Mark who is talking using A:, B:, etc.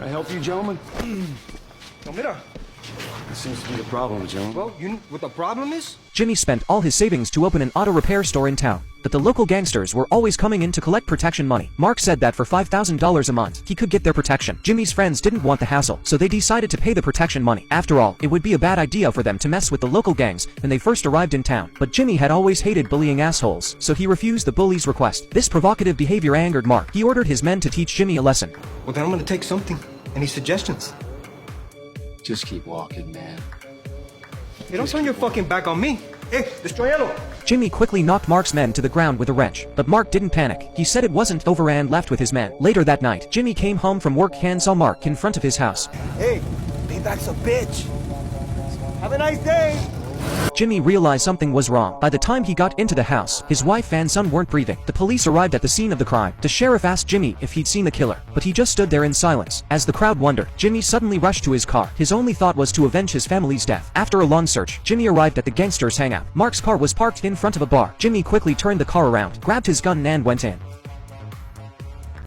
A: Can I help you, gentlemen?
B: No, mira.
A: This seems to be the problem, gentlemen.
B: Well, you know what the problem is?
C: Jimmy spent all his savings to open an auto repair store in town, but the local gangsters were always coming in to collect protection money. Mark said that for $5,000 a month, he could get their protection. Jimmy's friends didn't want the hassle, so they decided to pay the protection money. After all, it would be a bad idea for them to mess with the local gangs when they first arrived in town. But Jimmy had always hated bullying assholes, so he refused the bully's request. This provocative behavior angered Mark. He ordered his men to teach Jimmy a lesson.
B: Well, then I'm gonna take something. Any suggestions?
A: Just keep walking, man.
B: Hey, don't turn your fucking back on me. Hey, destroyalo.
C: Jimmy quickly knocked Mark's men to the ground with a wrench, but Mark didn't panic. He said it wasn't over and left with his men. Later that night, Jimmy came home from work and saw Mark in front of his house.
B: Hey, payback's a bitch. Have a nice day.
C: Jimmy realized something was wrong. By the time he got into the house, his wife and son weren't breathing. The police arrived at the scene of the crime. The sheriff asked Jimmy if he'd seen the killer, but he just stood there in silence. As the crowd wondered, Jimmy suddenly rushed to his car. His only thought was to avenge his family's death. After a long search, Jimmy arrived at the gangsters' hangout. Mark's car was parked in front of a bar. Jimmy quickly turned the car around, grabbed his gun and went in.